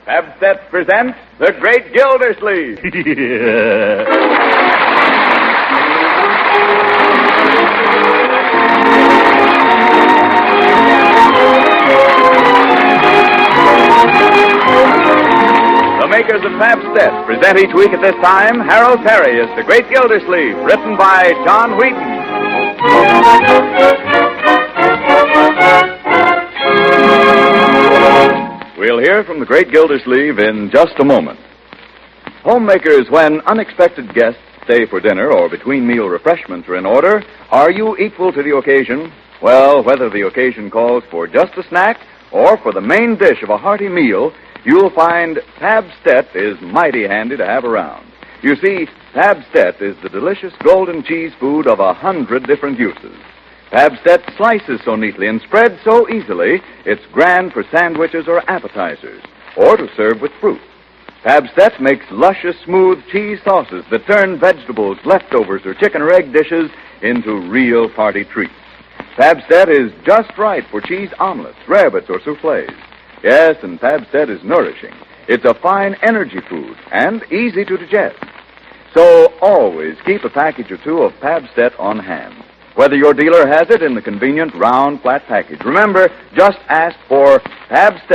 Pabst presents The Great Gildersleeve. The makers of Pabst present each week at this time Harold Perry as The Great Gildersleeve, written by John Wheaton. We'll hear from the Great Gildersleeve in just a moment. Homemakers, when unexpected guests stay for dinner or between meal refreshments are in order, are you equal to the occasion? Well, whether the occasion calls for just a snack or for the main dish of a hearty meal, you'll find Pabst is mighty handy to have around. You see, Pabst is the delicious golden cheese food of 100 different uses. Pabst slices so neatly and spreads so easily, it's grand for sandwiches or appetizers, or to serve with fruit. Pabst makes luscious, smooth cheese sauces that turn vegetables, leftovers, or chicken or egg dishes into real party treats. Pabst is just right for cheese omelets, rabbits, or soufflés. Yes, and Pabst is nourishing. It's a fine energy food and easy to digest. So always keep a package or two of Pabst on hand. Whether your dealer has it in the convenient round, flat package. Remember, just ask for Pabst.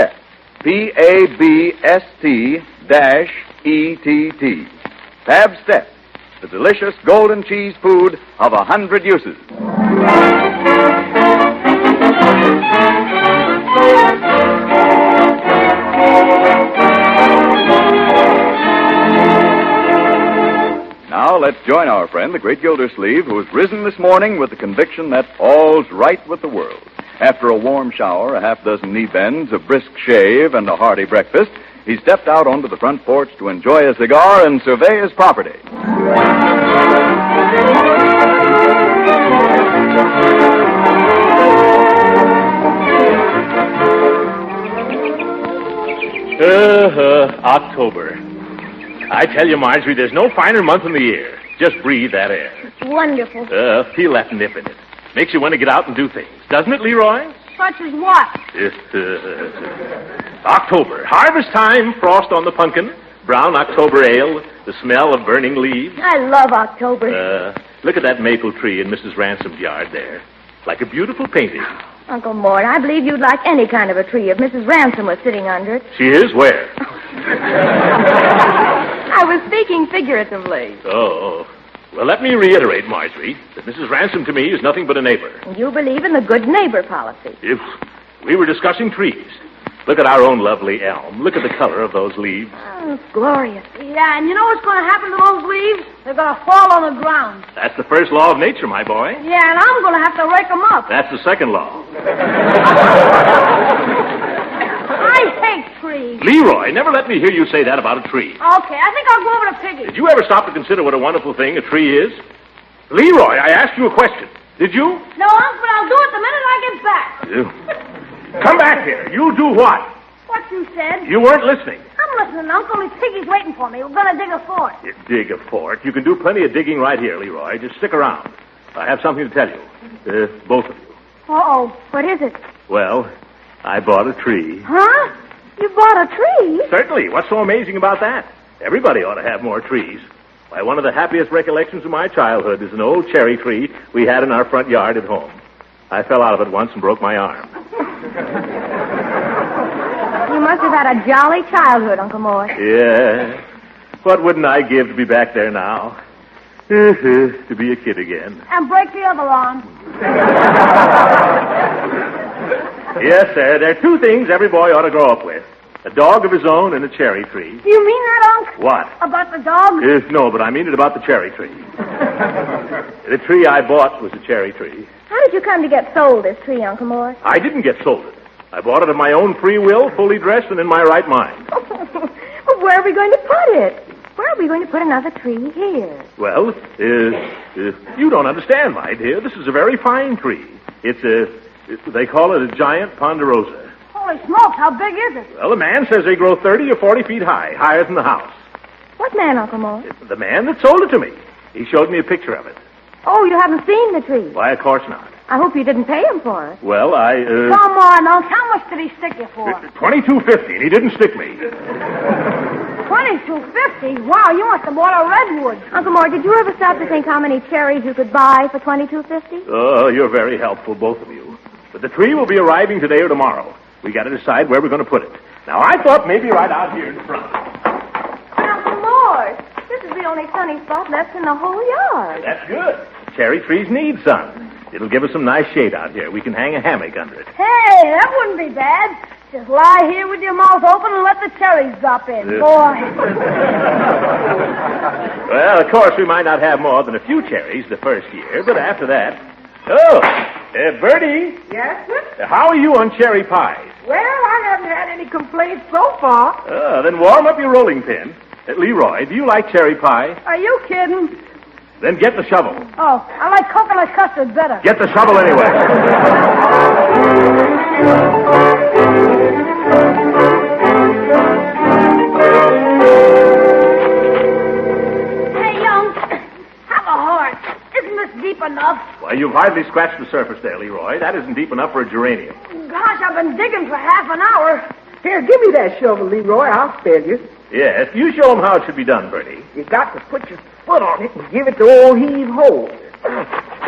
Pabst-ETT. Pabst, the delicious golden cheese food of 100 uses. Now, let's join our friend, the Great Gildersleeve, who has risen this morning with the conviction that all's right with the world. After a warm shower, a half-dozen knee bends, a brisk shave, and a hearty breakfast, he stepped out onto the front porch to enjoy a cigar and survey his property. October. I tell you, Marjorie, there's no finer month in the year. Just breathe that air. It's wonderful. Feel that nip in it. Makes you want to get out and do things. Doesn't it, Leroy? Such as what? October. Harvest time, frost on the pumpkin, brown October ale, the smell of burning leaves. I love October. Look at that maple tree in Mrs. Ransom's yard there. Like a beautiful painting. Uncle Mort, I believe you'd like any kind of a tree if Mrs. Ransom was sitting under it. She is? Where? I was speaking figuratively. Oh. Well, let me reiterate, Marjorie, that Mrs. Ransom to me is nothing but a neighbor. You believe in the good neighbor policy. If we were discussing trees. Look at our own lovely elm. Look at the color of those leaves. Oh, it's glorious. Yeah, and you know what's going to happen to those leaves? They're going to fall on the ground. That's the first law of nature, my boy. Yeah, and I'm going to have to rake them up. That's the second law. I hate trees. Leroy, never let me hear you say that about a tree. Okay, I think I'll go over to Piggy. Did you ever stop to consider what a wonderful thing a tree is? Leroy, I asked you a question. Did you? No, Unc, but I'll do it the minute I get back. Come back here. You do what? What you said? You weren't listening. I'm listening, Unc. Only Piggy's waiting for me. We're going to dig a fort. You dig a fort? You can do plenty of digging right here, Leroy. Just stick around. I have something to tell you. Both of you. Uh-oh. What is it? Well, I bought a tree. Huh? You bought a tree? Certainly. What's so amazing about that? Everybody ought to have more trees. Why, one of the happiest recollections of my childhood is an old cherry tree we had in our front yard at home. I fell out of it once and broke my arm. You must have had a jolly childhood, Uncle Mort. Yeah. What wouldn't I give to be back there now? To be a kid again. And break the other arm. Yes, sir. There are two things every boy ought to grow up with. A dog of his own and a cherry tree. Do you mean that, Unc? What? About the dog? No, but I mean it about the cherry tree. The tree I bought was a cherry tree. How did you come to get sold this tree, Uncle Mort? I didn't get sold it. I bought it of my own free will, fully dressed and in my right mind. Well, where are we going to put it? Where are we going to put another tree here? Well, you don't understand, my dear. This is a very fine tree. They call it a giant ponderosa. Holy smokes, how big is it? Well, the man says they grow 30 or 40 feet high, higher than the house. What man, Uncle Mort? The man that sold it to me. He showed me a picture of it. Oh, you haven't seen the tree? Why, of course not. I hope you didn't pay him for it. Well, Come on, Unc. How much did he stick you for? $22.50, and he didn't stick me. $22.50? Wow, you must have bought a redwood. Uncle Mort, did you ever stop to think how many cherries you could buy for $22.50? Oh, you're very helpful, both of you. But the tree will be arriving today or tomorrow. We got to decide where we're going to put it. Now, I thought maybe right out here in front. Uncle Mort, this is the only sunny spot left in the whole yard. That's good. Cherry trees need sun. It'll give us some nice shade out here. We can hang a hammock under it. Hey, that wouldn't be bad. Just lie here with your mouth open and let the cherries drop in. Boy. Well, of course, we might not have more than a few cherries the first year, but after that... Oh, Bertie. Yes, sir? How are you on cherry pies? Well, I haven't had any complaints so far. Then warm up your rolling pin. Leroy, do you like cherry pie? Are you kidding? Then get the shovel. Oh, I like coconut custard better. Get the shovel anyway. Hey, young, have a heart. Isn't this deep enough? Why, you've hardly scratched the surface there, Leroy. That isn't deep enough for a geranium. Gosh, I've been digging for half an hour. Here, give me that shovel, Leroy. I'll spare you. Yes, you show them how it should be done, Bertie. You got to put your foot on it and give it the old heave-ho.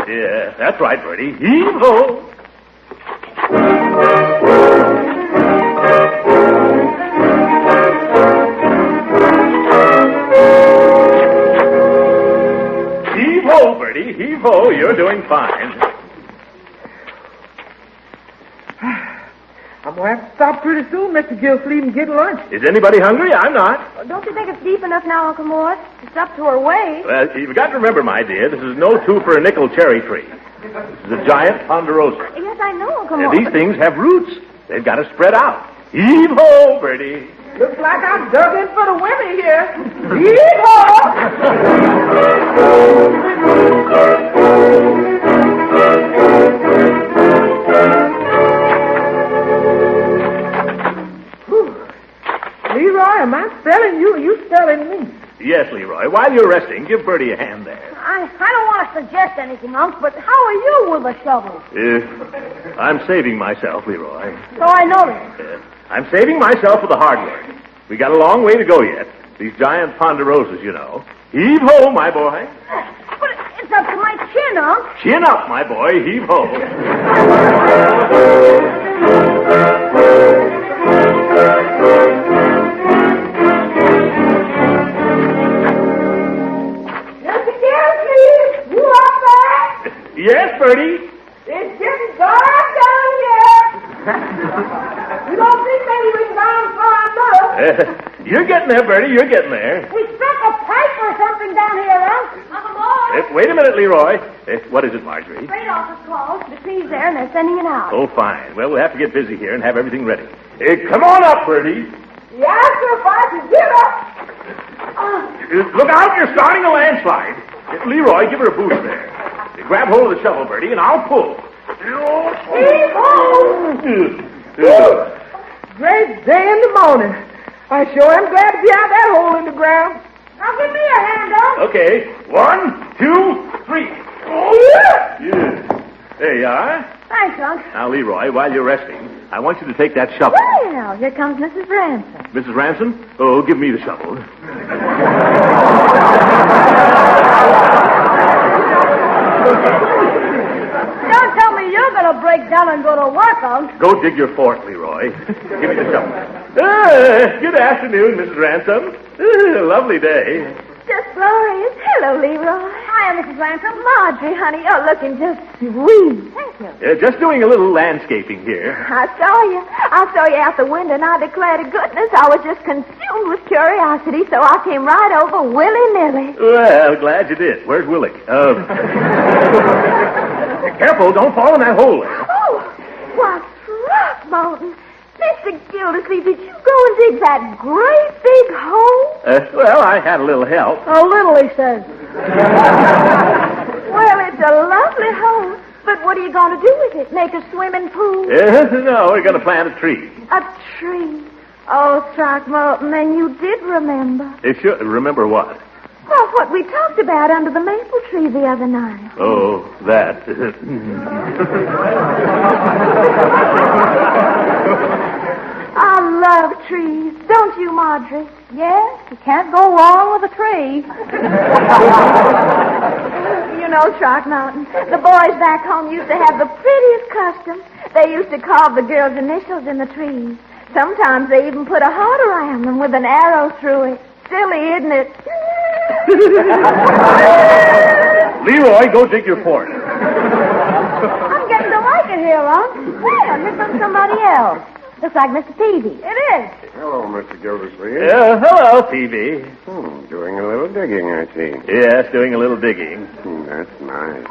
Yeah, that's right, Bertie. Heave-ho. Heave-ho, Bertie. Heave-ho. You're doing fine. I'm going to have to stop pretty soon, Mr. Gildersleeve, and get lunch. Is anybody hungry? I'm not. Don't you think it's deep enough now, Uncle Mort? It's up to her waist. Well, you've got to remember, my dear, this is no two-for-a-nickel cherry tree. This is a giant ponderosa. Yes, I know, Uncle And Mort. these things have roots. They've got to spread out. Heave-ho, Bertie. Looks like I'm dug in for the women here. Heave-ho! Leroy, am I spelling you or you spelling me? Yes, Leroy. While you're resting, give Bertie a hand there. I don't want to suggest anything, Unc, but how are you with a shovel? I'm saving myself, Leroy. So I noticed. I'm saving myself for the hard work. We got a long way to go yet. These giant ponderosas, you know. Heave-ho, my boy. But it's up to my chin, Unc. Chin up, my boy. Heave-ho. Mr. Gildersleeve, you up there? Yes, Bertie. It's getting dark down here. You don't think maybe we can down far enough? You're getting there, Bertie. You're getting there. We stuck a pipe or something down here, Unc. Uncle Mort. Wait a minute, Leroy. What is it, Marjorie? Freight office closed. The tree's there, and they're sending it out. Oh, fine. Well, we'll have to get busy here and have everything ready. Come on up, Bertie. Yeah, sir, if I can get up. Look out, you're starting a landslide. Leroy, give her a boost there. Grab hold of the shovel, Bertie, and I'll pull. Heave-ho! Great day in the morning. I sure am glad to be out of that hole in the ground. Now give me a hand, Unc. Okay, 1, 2, 3. Yeah. There you are. Thanks, Unc. Now, Leroy, while you're resting, I want you to take that shovel. Well, here comes Mrs. Ransom. Mrs. Ransom? Oh, give me the shovel. Don't tell me you're going to break down and go to work, Unc. Go dig your fort, Leroy. Give me the shovel. Good afternoon, Mrs. Ransom. Lovely day. Just glorious. Hello, Leroy. Hiya, Mrs. Ransom. Marjorie, honey, you're looking just sweet. Thank you. Just doing a little landscaping here. I saw you. I saw you out the window, and I declare to goodness I was just consumed with curiosity, so I came right over willy-nilly. Well, glad you did. Where's Willie? Careful, don't fall in that hole there. Oh, why, Throckmorton. Mr. Gildersleeve, did you go and dig that great big hole? Well, I had a little help. A little, he says. Well, it's a lovely hole. But what are you going to do with it? Make a swimming pool? No, we're going to plant a tree. A tree? Oh, Throckmorton, then you did remember. Remember what? Oh, what we talked about under the maple tree the other night. Oh, that. I love trees. Don't you, Marjorie? Yes, you can't go wrong with a tree. You know, Throckmorton, the boys back home used to have the prettiest custom. They used to carve the girls' initials in the trees. Sometimes they even put a heart around them with an arrow through it. Silly, isn't it? Leroy, go dig your fork. I'm getting to like it here, Unc. Well, here comes somebody else. Looks like Mr. Peavy. It is. Hello, Mr. Gildersleeve. Hello, Peavy. Doing a little digging, I see. Yes, doing a little digging. That's nice.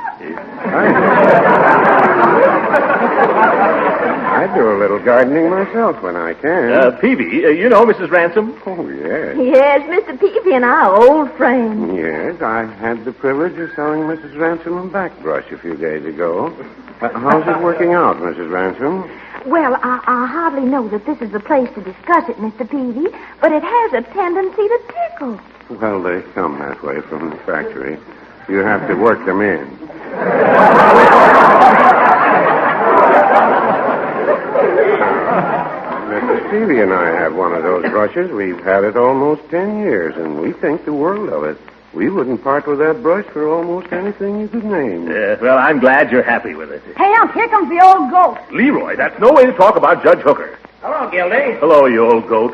I do a little gardening myself when I can. Peavy, you know Mrs. Ransom? Oh, yes. Yes, Mr. Peavy and I are old friends. Yes, I had the privilege of selling Mrs. Ransom a backbrush a few days ago. How's it working out, Mrs. Ransom? Well, I hardly know that this is the place to discuss it, Mr. Peavy, but it has a tendency to tickle. Well, they come that way from the factory. You have to work them in. Mrs. Peavy and I have one of those brushes. We've had it almost 10 years, and we think the world of it. We wouldn't part with that brush for almost anything you could name. Well, I'm glad you're happy with it. Hey, Unc, here comes the old goat. Leroy, that's no way to talk about Judge Hooker. Hello, Gildy. Hello, you old goat.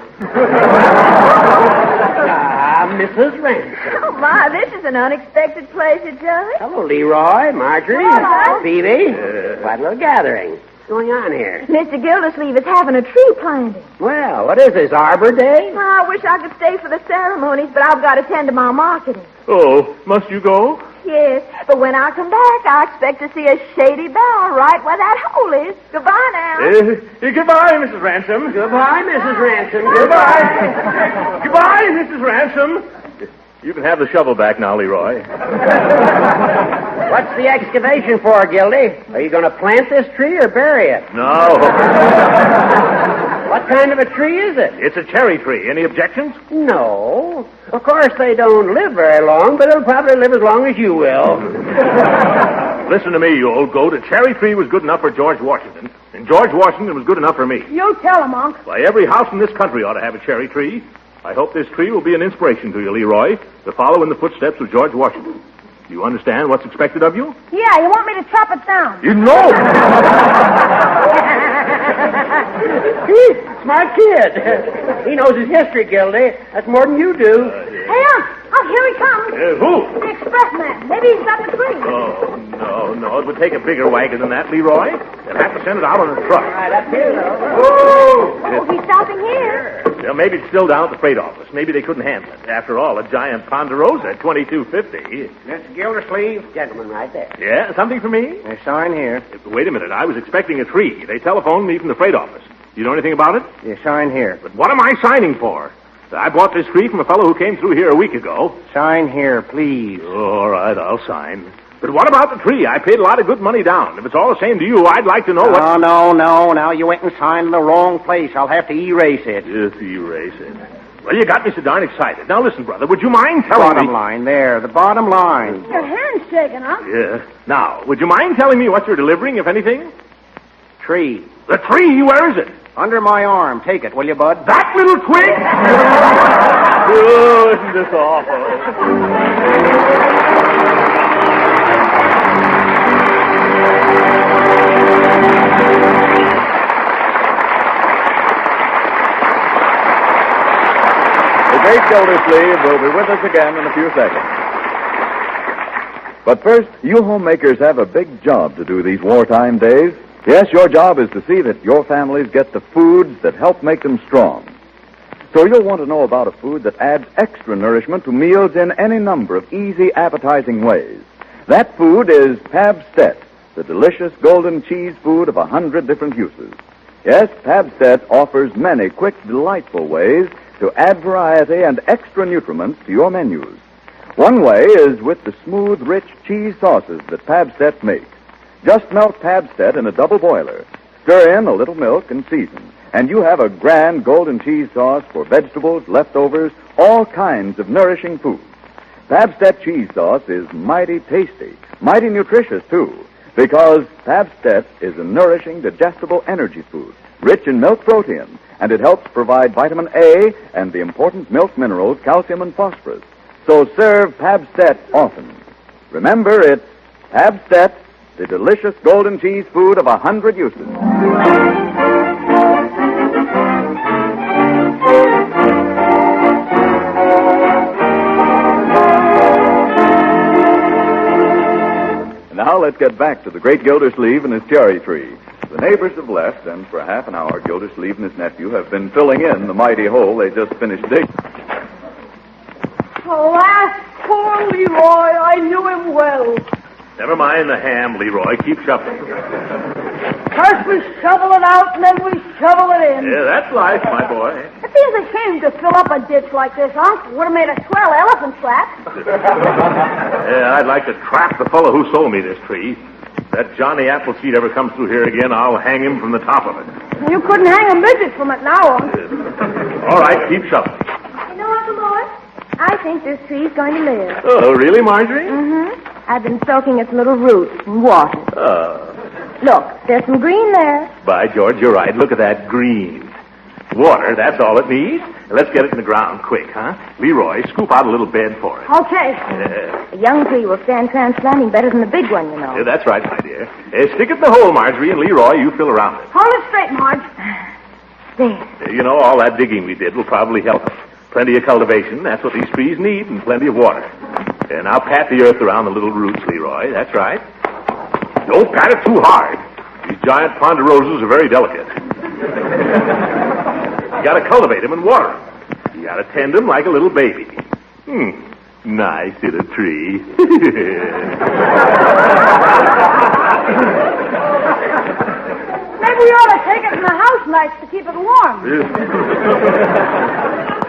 Mrs. Ransom. Oh, my, this is an unexpected pleasure, Judge. Hello, Leroy, Marjorie, Hello. Phoebe. Quite a little gathering. What's going on here? Mr. Gildersleeve is having a tree planting. Well, what is this, Arbor Day? I wish I could stay for the ceremonies, but I've got to tend to my marketing. Oh, must you go? Yes, but when I come back, I expect to see a shady bower right where that hole is. Goodbye now. Goodbye, Mrs. Ransom. Goodbye, Mrs. Ransom. Goodbye. Goodbye, Mrs. Ransom. You can have the shovel back now, Leroy. What's the excavation for, Gildy? Are you going to plant this tree or bury it? No. What kind of a tree is it? It's a cherry tree. Any objections? No. Of course, they don't live very long, but it'll probably live as long as you will. Listen to me, you old goat. A cherry tree was good enough for George Washington, and George Washington was good enough for me. You tell him, Unc. Why, every house in this country ought to have a cherry tree. I hope this tree will be an inspiration to you, Leroy, to follow in the footsteps of George Washington. Do you understand what's expected of you? Yeah, you want me to chop it down? You know! Smart kid. He knows his history, Gildy. That's more than you do. Hey, Unc, here he comes. Who? The expressman. Maybe he's got the tree. Oh, no. It would take a bigger wagon than that, Leroy. They'll have to send it out on a truck. All right, up here, though. Oh, he's stopping here. Well, maybe it's still down at the freight office. Maybe they couldn't handle it. After all, a giant Ponderosa at $22.50. Mr. Gildersleeve, gentleman right there. Yeah, something for me? There's sign here. Wait a minute. I was expecting a tree. They telephoned me from the freight office. You know anything about it? You sign here. But what am I signing for? I bought this tree from a fellow who came through here a week ago. Sign here, please. All right, I'll sign. But what about the tree? I paid a lot of good money down. If it's all the same to you, I'd like to know what... No. Now you went and signed in the wrong place. I'll have to erase it. Just erase it. Well, you got me so darn excited. Now, listen, brother, would you mind telling me... Bottom line, there. The bottom line. Your hand's shaking, Unc. Yeah. Now, would you mind telling me what you're delivering, if anything? Tree. The tree? Where is it? Under my arm. Take it, will you, bud? That little twig? Oh, isn't this awful? The great Gildersleeve will be with us again in a few seconds. But first, you homemakers have a big job to do these wartime days. Yes, your job is to see that your families get the foods that help make them strong. So you'll want to know about a food that adds extra nourishment to meals in any number of easy, appetizing ways. That food is Pabstet, the delicious golden cheese food of 100 different uses. Yes, Pabstet offers many quick, delightful ways to add variety and extra nutriments to your menus. One way is with the smooth, rich cheese sauces that Pabstet makes. Just melt Pabstet in a double boiler. Stir in a little milk and season. And you have a grand golden cheese sauce for vegetables, leftovers, all kinds of nourishing food. Pabst cheese sauce is mighty tasty, mighty nutritious, too, because Pabst is a nourishing, digestible energy food, rich in milk protein, and it helps provide vitamin A and the important milk minerals calcium and phosphorus. So serve Pabst often. Remember, it's Pabst, the delicious golden cheese food of 100 uses. Now let's get back to the great Gildersleeve and his cherry tree. The neighbors have left, and for half an hour, Gildersleeve and his nephew have been filling in the mighty hole they just finished digging. Alas, poor Leroy, I knew him well. Never mind the ham, Leroy. Keep shoveling. First we shovel it out, and then we shovel it in. Yeah, that's life, my boy. It seems a shame to fill up a ditch like this, Unc. Would have made a swell elephant trap. Yeah, I'd like to trap the fellow who sold me this tree. If that Johnny Appleseed ever comes through here again, I'll hang him from the top of it. You couldn't hang a midget from it now, Unc. All right, keep shoveling. You know, Uncle Mort, I think this tree's going to live. Oh, really, Marjorie? Mm-hmm. I've been soaking its little roots in water. Look, there's some green there. By George, you're right. Look at that green. Water, that's all it needs. Let's get it in the ground quick, huh? Leroy, scoop out a little bed for it. Okay. A young tree will stand transplanting better than the big one, you know. Yeah, that's right, my dear. Stick it in the hole, Marjorie, and Leroy, you fill around it. Hold it straight, Marge. There. You know, all that digging we did will probably help us. Plenty of cultivation, that's what these trees need, and plenty of water. And now pat the earth around the little roots, Leroy. That's right. Don't pat it too hard. These giant ponderosas are very delicate. You gotta cultivate them and water them. You gotta tend them like a little baby. Nice little tree. Maybe we ought to take it in the house nights to keep it warm.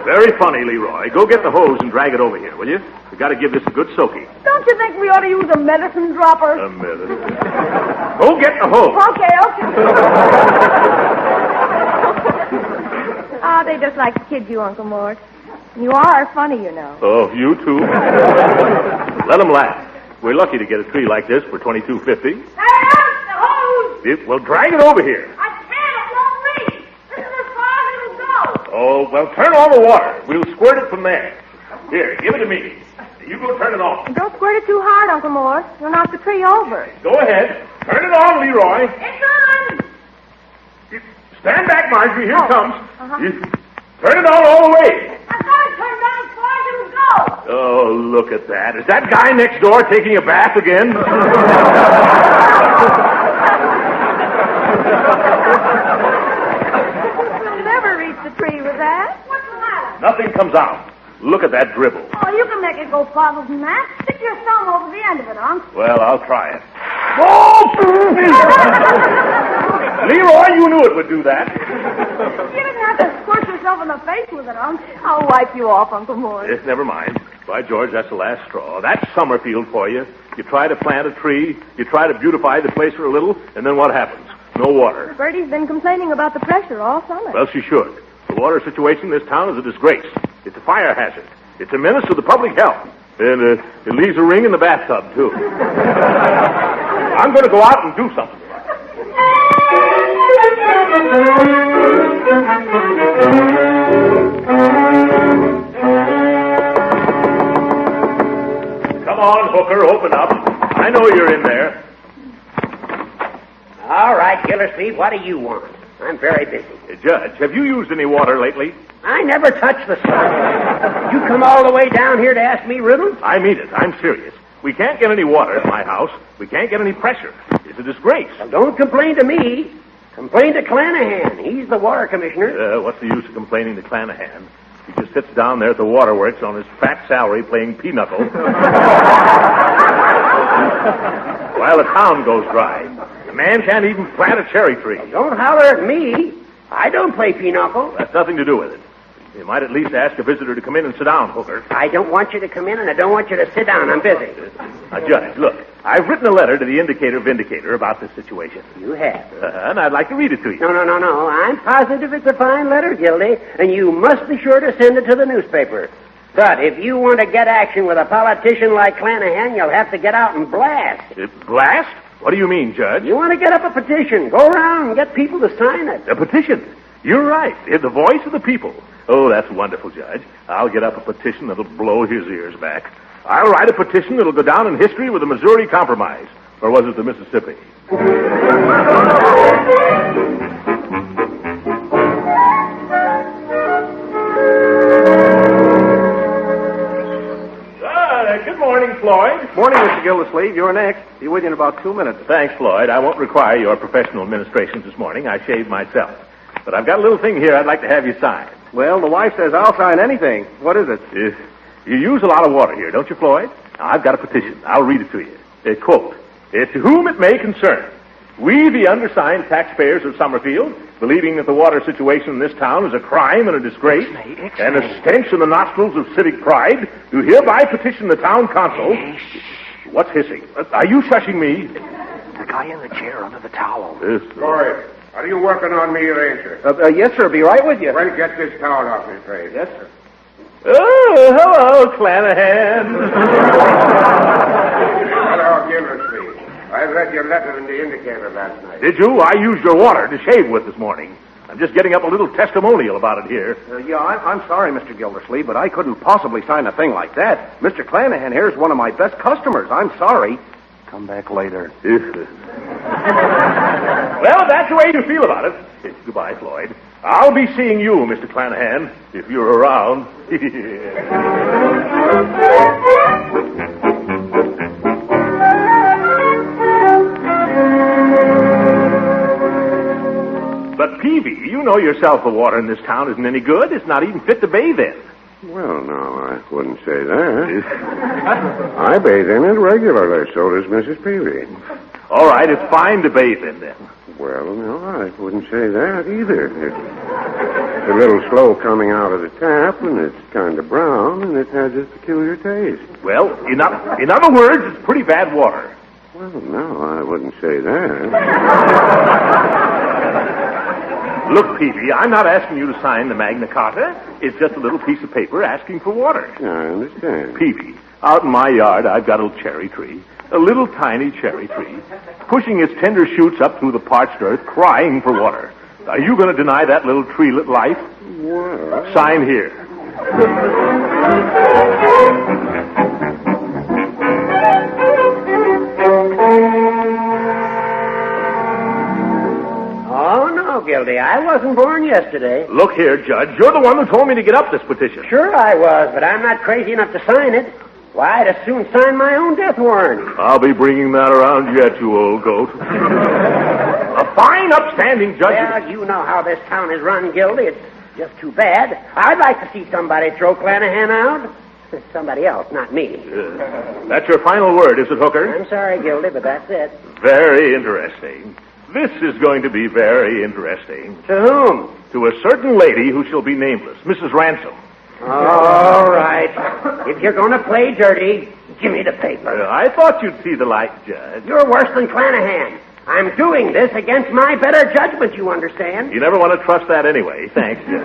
Very funny, Leroy. Go get the hose and drag it over here, will you? We've got to give this a good soaking. Don't you think we ought to use a medicine dropper? A minute. Go get the hose. Oh, they just like to kid you, Uncle Mort. You are funny, you know. Oh, you too? Let them laugh. We're lucky to get a tree like this for $22.50. Hey, the hose! Well, drag it over here. I can't. It won't reach. This is as far as it'll go. Oh, well, turn on the water. We'll squirt it from there. Here, give it to me. You go turn it on. Don't squirt it too hard, Uncle Mort. You'll knock the tree over. Go ahead. Turn it on, Leroy. It's on. Stand back, Marjorie. Here it comes. Uh-huh. Turn it on all the way. I thought it turned down as far as it'll go. Oh, look at that. Is that guy next door taking a bath again? We'll never reach the tree with that. What's the matter? Nothing comes out. Look at that dribble. Oh, you can make it go farther than that. Stick your thumb over the end of it, Unc. Well, I'll try it. Oh! Leroy, you knew it would do that. You didn't have to squirt yourself in the face with it, Unc. I'll wipe you off, Uncle Mort. Yes, never mind. By George, that's the last straw. That's Summerfield for you. You try to plant a tree, you try to beautify the place for a little, and then what happens? No water. Bertie's been complaining about the pressure all summer. Well, she should. The water situation in this town is a disgrace. It's a fire hazard. It's a menace to the public health. And it leaves a ring in the bathtub, too. I'm going to go out and do something about it. Come on, Hooker, open up. I know you're in there. All right, Gildersleeve, what do you want? I'm very busy. Judge, have you used any water lately? I never touch the sun. You come all the way down here to ask me riddles? I mean it. I'm serious. We can't get any water at my house. We can't get any pressure. It's a disgrace. Well, don't complain to me. Complain to Clanahan. He's the water commissioner. What's the use of complaining to Clanahan? He just sits down there at the waterworks on his fat salary playing pinochle while the town goes dry. The man can't even plant a cherry tree. Don't holler at me. I don't play pinochle. That's nothing to do with it. You might at least ask a visitor to come in and sit down, Hooker. I don't want you to come in, and I don't want you to sit down. I'm busy. Now, Judge, look. I've written a letter to the Indicator Vindicator about this situation. You have? And I'd like to read it to you. No. I'm positive it's a fine letter, Gildy, and you must be sure to send it to the newspaper. But if you want to get action with a politician like Clanahan, you'll have to get out and blast. Blast? What do you mean, Judge? You want to get up a petition. Go around and get people to sign it. A petition? You're right. It's the voice of the people. Oh, that's wonderful, Judge. I'll get up a petition that'll blow his ears back. I'll write a petition that'll go down in history with the Missouri Compromise. Or was it the Mississippi? Good morning, Floyd. Morning, Mr. Gildersleeve. You're next. Be with you in about 2 minutes. Thanks, Floyd. I won't require your professional administrations this morning. I shaved myself. But I've got a little thing here I'd like to have you sign. Well, the wife says I'll sign anything. What is it? You use a lot of water here, don't you, Floyd? Now, I've got a petition. I'll read it to you. Quote, to whom it may concern, we, the undersigned taxpayers of Summerfield, believing that the water situation in this town is a crime and a disgrace, and a stench in the nostrils of civic pride, do hereby petition the town council. What's hissing? Are you shushing me? The guy in the chair under the towel. Corey, are you working on me or ain't you? Yes, sir. Be right with you. Well, get this towel off me, please. Yes, sir. Oh, hello, Clanahan. Hello, Gildersleeve. I read your letter in the Indicator last night. Did you? I used your water to shave with this morning. I'm just getting up a little testimonial about it here. I'm sorry, Mr. Gildersleeve, but I couldn't possibly sign a thing like that. Mr. Clanahan here is one of my best customers. I'm sorry. Come back later. Well, if that's the way you feel about it. Goodbye, Floyd. I'll be seeing you, Mr. Clanahan, if you're around. But, Peavy, you know yourself the water in this town isn't any good. It's not even fit to bathe in. Well, no, I wouldn't say that. I bathe in it regularly, so does Mrs. Peavy. All right, it's fine to bathe in, then. Well, no, I wouldn't say that either. It's a little slow coming out of the tap, and it's kind of brown, and it has a peculiar taste. Well, in other words, it's pretty bad water. Well, no, I wouldn't say that. Look, Peavy, I'm not asking you to sign the Magna Carta. It's just a little piece of paper asking for water. I understand. Peavy, out in my yard, I've got a cherry tree. A little tiny cherry tree, pushing its tender shoots up through the parched earth, crying for water. Are you going to deny that little treelet life? Well... Sign here. Oh, no, Gildy. I wasn't born yesterday. Look here, Judge. You're the one who told me to get up this petition. Sure I was, but I'm not crazy enough to sign it. Why, I'd as soon sign my own death warrant. I'll be bringing that around yet, you old goat. A fine, upstanding judge. Well, you know how this town is run, Gildy. It's just too bad. I'd like to see somebody throw Clanahan out. Somebody else, not me. That's your final word, is it, Hooker? I'm sorry, Gildy, but that's it. Very interesting. This is going to be very interesting. To whom? To a certain lady who shall be nameless, Mrs. Ransom. All right. If you're going to play dirty, give me the paper. I thought you'd see the light, Judge. You're worse than Clanahan. I'm doing this against my better judgment, you understand? You never want to trust that anyway. Thanks, Judge.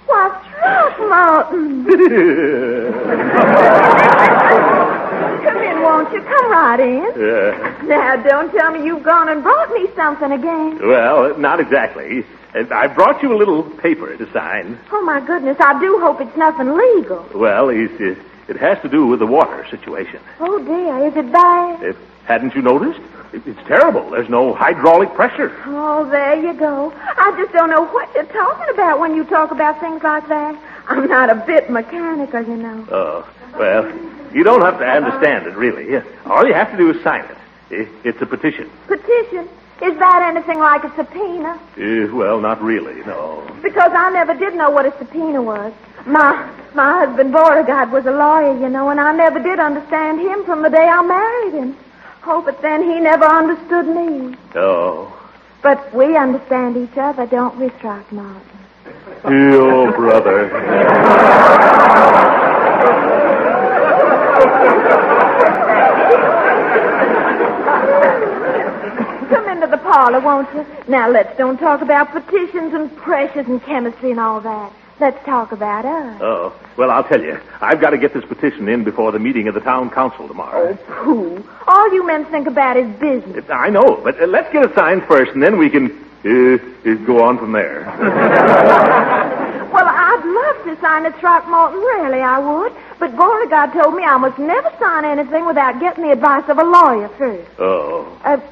What's wrong, Martin? Come in, won't you? Come right in. Now, don't tell me you've gone and brought me something again. Well, not exactly. I brought you a little paper to sign. Oh, my goodness, I do hope it's nothing legal. Well, it has to do with the water situation. Oh, dear, is it bad? Hadn't you noticed? It's terrible. There's no hydraulic pressure. Oh, there you go. I just don't know what you're talking about when you talk about things like that. I'm not a bit mechanical, you know. Oh, well, you don't have to understand it, really. All you have to do is sign it. It's a petition. Petition? Is that anything like a subpoena? Well, not really, no. Because I never did know what a subpoena was. My husband, Beauregard, was a lawyer, you know, and I never did understand him from the day I married him. Oh, but then he never understood me. Oh. But we understand each other, don't we, Throckmorton? Oh, brother. Come into the parlor, won't you? Now, don't talk about petitions and pressures and chemistry and all that. Let's talk about us. Oh, well, I'll tell you. I've got to get this petition in before the meeting of the town council tomorrow. Oh, pooh. All you men think about is business. I know, but let's get it signed first, and then we can go on from there. Well, I'd love to sign it, Throckmorton. Really, I would. But Beauregard told me I must never sign anything without getting the advice of a lawyer first. Oh.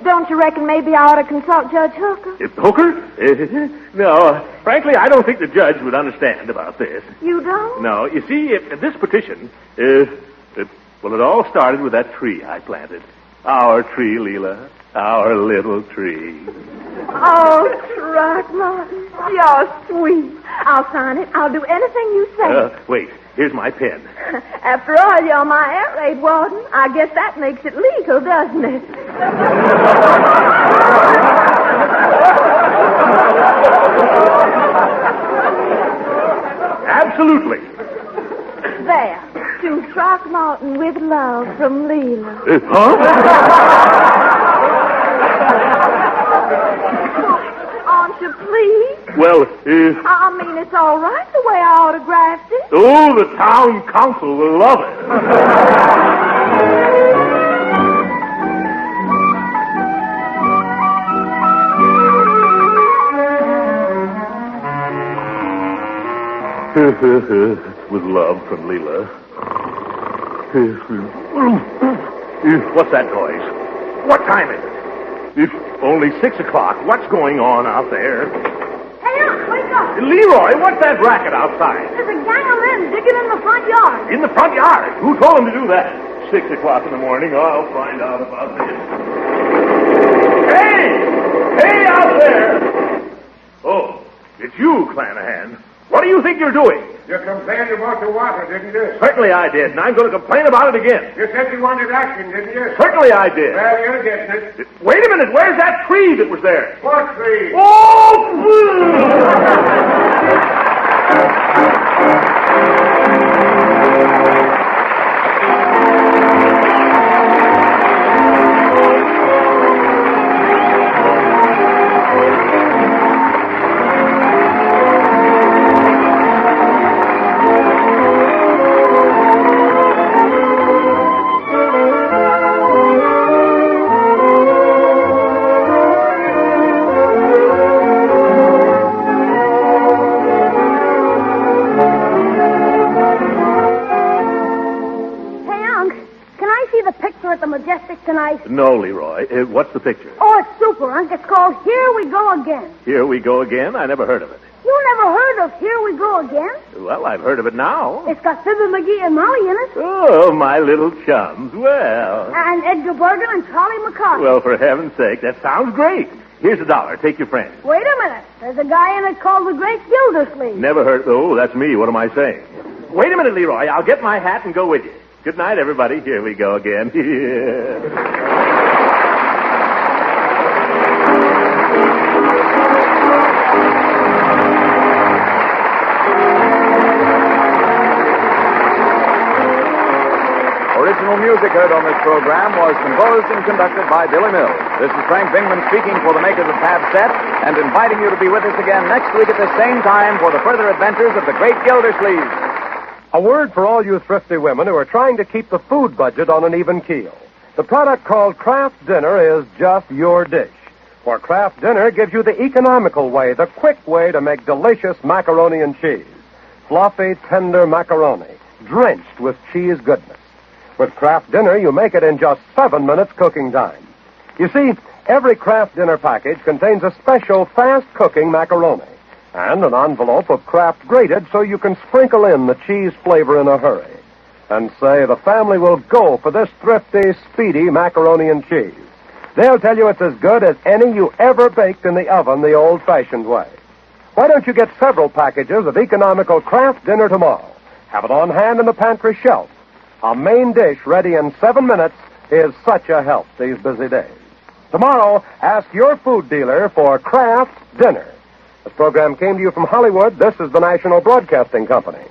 Don't you reckon maybe I ought to consult Judge Hooker? Hooker? No. Frankly, I don't think the judge would understand about this. You don't? No. You see, this petition, it all started with that tree I planted. Our tree, Leela. Our little tree. Oh, Throckmorton, you're sweet. I'll sign it. I'll do anything you say. Wait. Here's my pen. After all, you're my air raid warden. I guess that makes it legal, doesn't it? Absolutely. There. To Throckmorton with love from Leela. Huh? Aren't you pleased? Well, I mean, it's all right the way I autographed it. Oh, the town council will love it. With love from Leela. What's that noise? What time is it? It's only 6 o'clock. What's going on out there? Hey, Unc, wake up. Leroy, what's that racket outside? There's a gang of men digging in the front yard. In the front yard? Who told him to do that? 6 o'clock in the morning. I'll find out about this. Hey! Hey, out there! Oh, it's you, Clanahan. What do you think you're doing? You complained about the water, didn't you? Certainly I did, and I'm going to complain about it again. You said you wanted action, didn't you? Certainly I did. Well, you're getting it. Wait a minute, where's that tree that was there? What tree? Oh! Tonight? No, Leroy. What's the picture? Oh, it's super, Unc. It's called Here We Go Again. Here We Go Again? I never heard of it. You never heard of Here We Go Again? Well, I've heard of it now. It's got Fibber McGee and Molly in it. Oh, my little chums. Well. And Edgar Bergen and Charlie McCarthy. Well, for heaven's sake, that sounds great. Here's $1. Take your friend. Wait a minute. There's a guy in it called the Great Gildersleeve. Never heard. Oh, that's me. What am I saying? Wait a minute, Leroy. I'll get my hat and go with you. Good night, everybody. Here we go again. Original music heard on this program was composed and conducted by Billy Mills. This is Frank Bingman speaking for the makers of Pab Set and inviting you to be with us again next week at the same time for the further adventures of the Great Gildersleeve. A word for all you thrifty women who are trying to keep the food budget on an even keel. The product called Kraft Dinner is just your dish. For Kraft Dinner gives you the economical way, the quick way to make delicious macaroni and cheese. Fluffy, tender macaroni, drenched with cheese goodness. With Kraft Dinner, you make it in just 7 minutes cooking time. You see, every Kraft Dinner package contains a special fast-cooking macaroni and an envelope of Kraft grated so you can sprinkle in the cheese flavor in a hurry. And say the family will go for this thrifty, speedy macaroni and cheese. They'll tell you it's as good as any you ever baked in the oven the old-fashioned way. Why don't you get several packages of economical Kraft Dinner tomorrow? Have it on hand in the pantry shelf. A main dish ready in 7 minutes is such a help these busy days. Tomorrow, ask your food dealer for Kraft Dinner. This program came to you from Hollywood. This is the National Broadcasting Company.